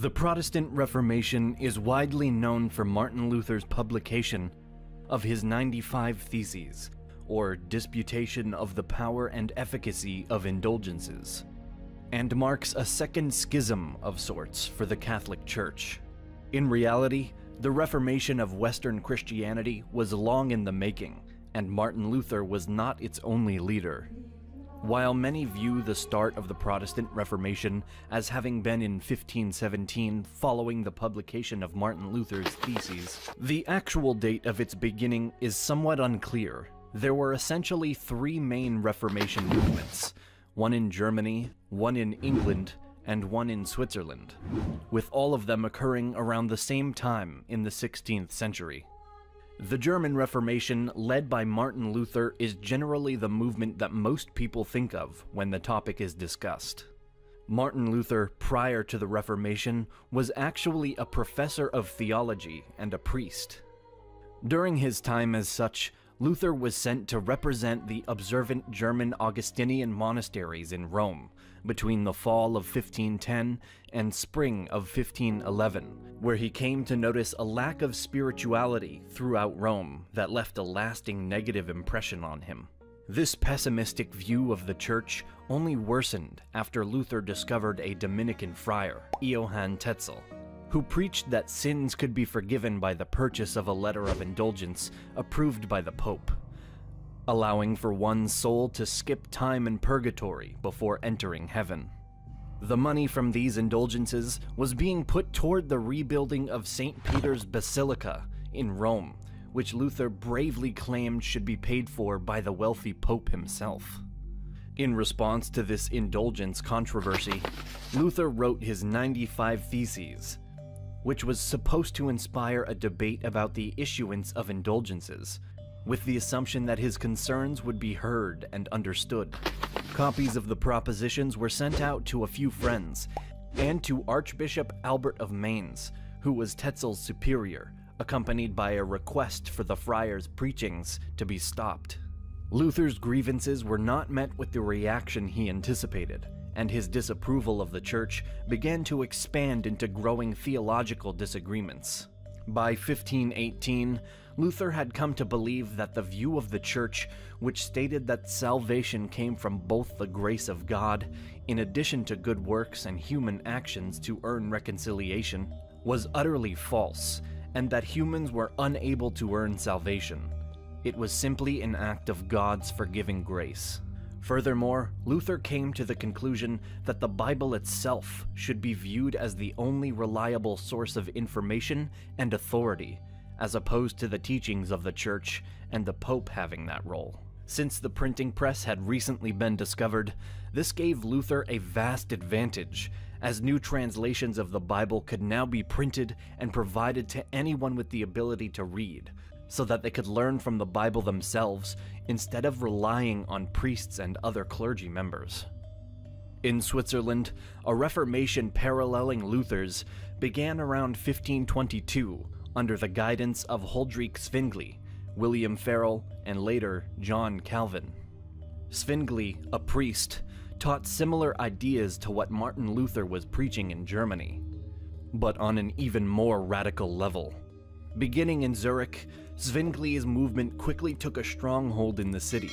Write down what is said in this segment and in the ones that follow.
The Protestant Reformation is widely known for Martin Luther's publication of his 95 Theses, or Disputation of the Power and Efficacy of Indulgences, and marks a second schism of sorts for the Catholic Church. In reality, the Reformation of Western Christianity was long in the making, and Martin Luther was not its only leader. While many view the start of the Protestant Reformation as having been in 1517 following the publication of Martin Luther's Theses, the actual date of its beginning is somewhat unclear. There were essentially three main Reformation movements, one in Germany, one in England, and one in Switzerland, with all of them occurring around the same time in the 16th century. The German Reformation, led by Martin Luther, is generally the movement that most people think of when the topic is discussed. Martin Luther, prior to the Reformation, was actually a professor of theology and a priest. During his time as such, Luther was sent to represent the observant German Augustinian monasteries in Rome between the fall of 1510 and spring of 1511, where he came to notice a lack of spirituality throughout Rome that left a lasting negative impression on him. This pessimistic view of the church only worsened after Luther discovered a Dominican friar, Johann Tetzel, who preached that sins could be forgiven by the purchase of a letter of indulgence approved by the Pope, allowing for one's soul to skip time in purgatory before entering heaven. The money from these indulgences was being put toward the rebuilding of St. Peter's Basilica in Rome, which Luther bravely claimed should be paid for by the wealthy Pope himself. In response to this indulgence controversy, Luther wrote his 95 Theses, which was supposed to inspire a debate about the issuance of indulgences, with the assumption that his concerns would be heard and understood. Copies of the propositions were sent out to a few friends, and to Archbishop Albert of Mainz, who was Tetzel's superior, accompanied by a request for the friar's preachings to be stopped. Luther's grievances were not met with the reaction he anticipated, and his disapproval of the church began to expand into growing theological disagreements. By 1518, Luther had come to believe that the view of the church, which stated that salvation came from both the grace of God, in addition to good works and human actions to earn reconciliation, was utterly false, and that humans were unable to earn salvation. It was simply an act of God's forgiving grace. Furthermore, Luther came to the conclusion that the Bible itself should be viewed as the only reliable source of information and authority, as opposed to the teachings of the Church and the Pope having that role. Since the printing press had recently been discovered, this gave Luther a vast advantage, as new translations of the Bible could now be printed and provided to anyone with the ability to read, so that they could learn from the Bible themselves instead of relying on priests and other clergy members. In Switzerland, a Reformation paralleling Luther's began around 1522 under the guidance of Huldrych Zwingli, William Farel, and later John Calvin. Zwingli, a priest, taught similar ideas to what Martin Luther was preaching in Germany, but on an even more radical level. Beginning in Zurich, Zwingli's movement quickly took a stronghold in the city,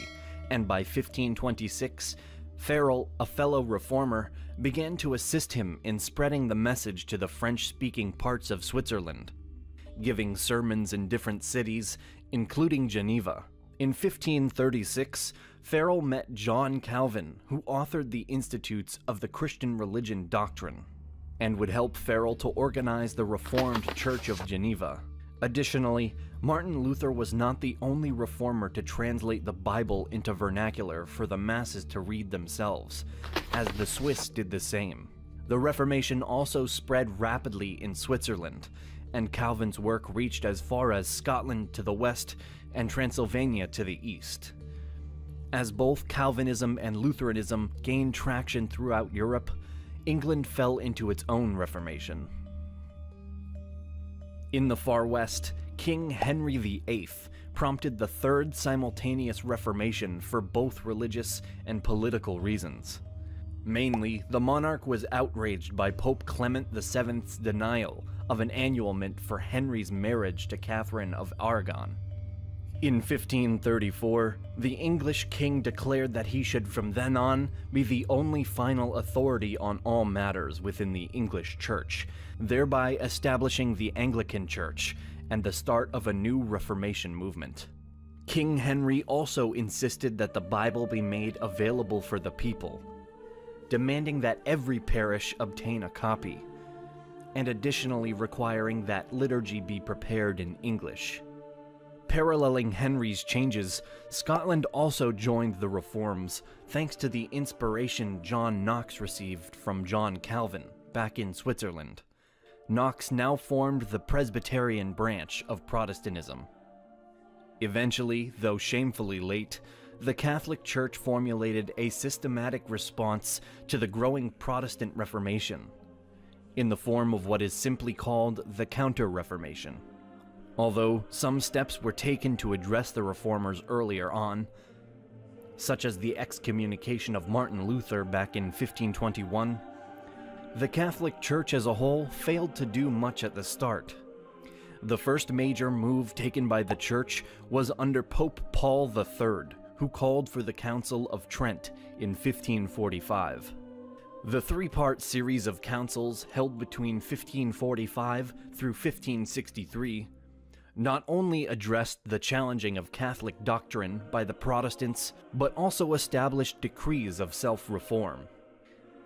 and by 1526, Farel, a fellow reformer, began to assist him in spreading the message to the French-speaking parts of Switzerland, giving sermons in different cities, including Geneva. In 1536, Farel met John Calvin, who authored the Institutes of the Christian Religion Doctrine, and would help Farel to organize the Reformed Church of Geneva. Additionally, Martin Luther was not the only reformer to translate the Bible into vernacular for the masses to read themselves, as the Swiss did the same. The Reformation also spread rapidly in Switzerland, and Calvin's work reached as far as Scotland to the west and Transylvania to the east. As both Calvinism and Lutheranism gained traction throughout Europe, England fell into its own Reformation. In the far west, King Henry VIII prompted the Third Simultaneous Reformation for both religious and political reasons. Mainly, the monarch was outraged by Pope Clement VII's denial of an annulment for Henry's marriage to Catherine of Aragon. In 1534, the English king declared that he should from then on be the only final authority on all matters within the English Church, thereby establishing the Anglican Church and the start of a new Reformation movement. King Henry also insisted that the Bible be made available for the people, demanding that every parish obtain a copy, and additionally requiring that liturgy be prepared in English. Paralleling Henry's changes, Scotland also joined the reforms thanks to the inspiration John Knox received from John Calvin back in Switzerland. Knox now formed the Presbyterian branch of Protestantism. Eventually, though shamefully late, the Catholic Church formulated a systematic response to the growing Protestant Reformation, in the form of what is simply called the Counter-Reformation. Although some steps were taken to address the reformers earlier on, such as the excommunication of Martin Luther back in 1521, the Catholic Church as a whole failed to do much at the start. The first major move taken by the Church was under Pope Paul III, who called for the Council of Trent in 1545. The three-part series of councils held between 1545 through 1563 not only addressed the challenging of Catholic doctrine by the Protestants, but also established decrees of self-reform.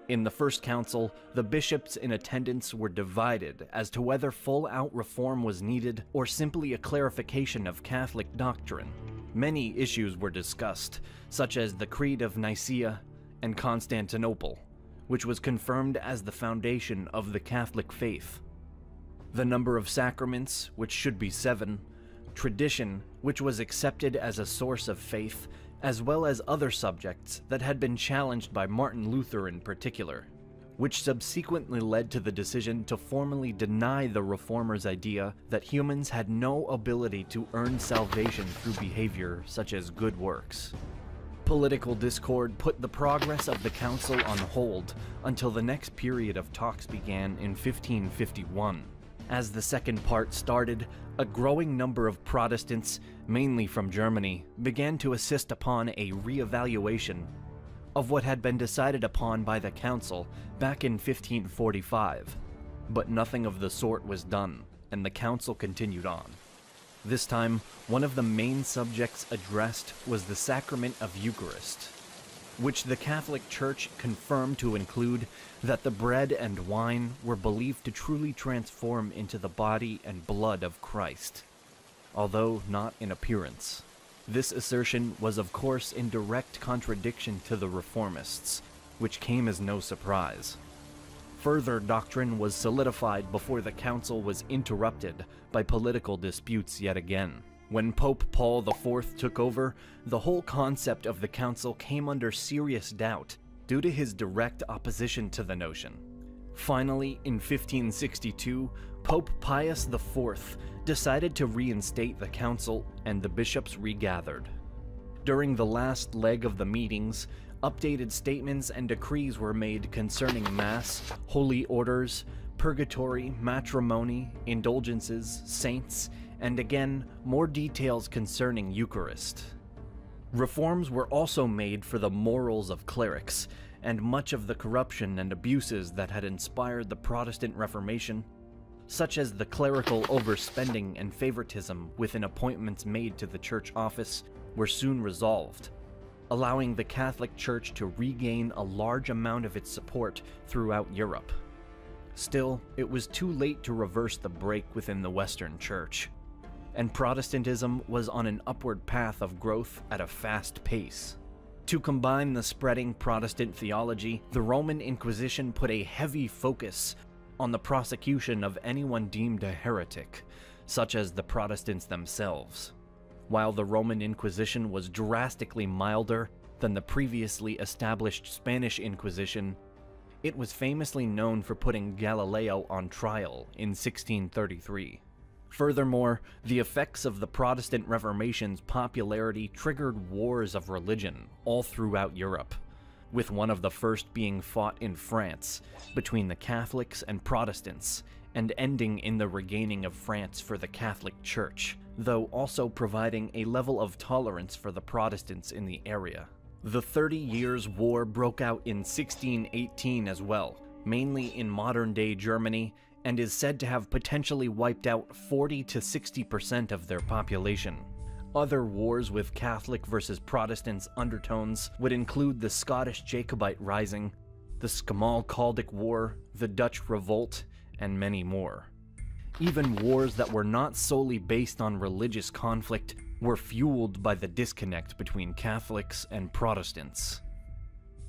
In the first council, the bishops in attendance were divided as to whether full-out reform was needed or simply a clarification of Catholic doctrine. Many issues were discussed, such as the Creed of Nicaea and Constantinople, which was confirmed as the foundation of the Catholic faith. The number of sacraments, which should be 7, tradition, which was accepted as a source of faith, as well as other subjects that had been challenged by Martin Luther in particular, which subsequently led to the decision to formally deny the reformers' idea that humans had no ability to earn salvation through behavior such as good works. Political discord put the progress of the council on hold until the next period of talks began in 1551. As the second part started, a growing number of Protestants, mainly from Germany, began to insist upon a re-evaluation of what had been decided upon by the council back in 1545. But nothing of the sort was done, and the council continued on. This time, one of the main subjects addressed was the sacrament of Eucharist, which the Catholic Church confirmed to include that the bread and wine were believed to truly transform into the body and blood of Christ, although not in appearance. This assertion was of course in direct contradiction to the Reformists, which came as no surprise. Further doctrine was solidified before the council was interrupted by political disputes yet again. When Pope Paul IV took over, the whole concept of the council came under serious doubt due to his direct opposition to the notion. Finally, in 1562, Pope Pius IV decided to reinstate the council, and the bishops regathered. During the last leg of the meetings, updated statements and decrees were made concerning Mass, holy orders, purgatory, matrimony, indulgences, saints, and again, more details concerning Eucharist. Reforms were also made for the morals of clerics, and much of the corruption and abuses that had inspired the Protestant Reformation, such as the clerical overspending and favoritism within appointments made to the church office, were soon resolved, allowing the Catholic Church to regain a large amount of its support throughout Europe. Still, it was too late to reverse the break within the Western Church, and Protestantism was on an upward path of growth at a fast pace. To combine the spreading Protestant theology, the Roman Inquisition put a heavy focus on the prosecution of anyone deemed a heretic, such as the Protestants themselves. While the Roman Inquisition was drastically milder than the previously established Spanish Inquisition, it was famously known for putting Galileo on trial in 1633. Furthermore, the effects of the Protestant Reformation's popularity triggered wars of religion all throughout Europe, with one of the first being fought in France between the Catholics and Protestants, and ending in the regaining of France for the Catholic Church, though also providing a level of tolerance for the Protestants in the area. The 30 Years' War broke out in 1618 as well, mainly in modern-day Germany, and is said to have potentially wiped out 40 to 60% of their population. Other wars with Catholic versus Protestants undertones would include the Scottish Jacobite Rising, the Schmalkaldic War, the Dutch Revolt, and many more. Even wars that were not solely based on religious conflict were fueled by the disconnect between Catholics and Protestants.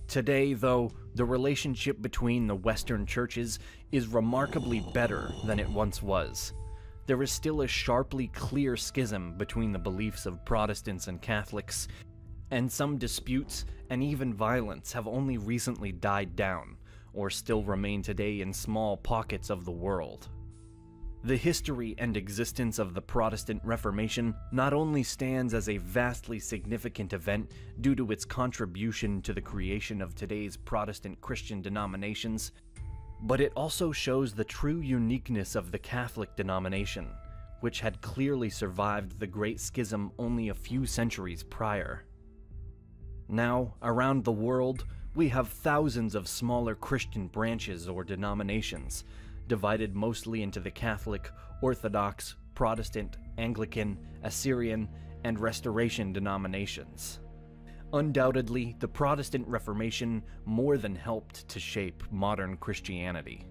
Today, though, the relationship between the Western churches is remarkably better than it once was. There is still a sharply clear schism between the beliefs of Protestants and Catholics, and some disputes and even violence have only recently died down, or still remain today in small pockets of the world. The history and existence of the Protestant Reformation not only stands as a vastly significant event due to its contribution to the creation of today's Protestant Christian denominations, but it also shows the true uniqueness of the Catholic denomination, which had clearly survived the Great Schism only a few centuries prior. Now, around the world, we have thousands of smaller Christian branches or denominations, divided mostly into the Catholic, Orthodox, Protestant, Anglican, Assyrian, and Restoration denominations. Undoubtedly, the Protestant Reformation more than helped to shape modern Christianity.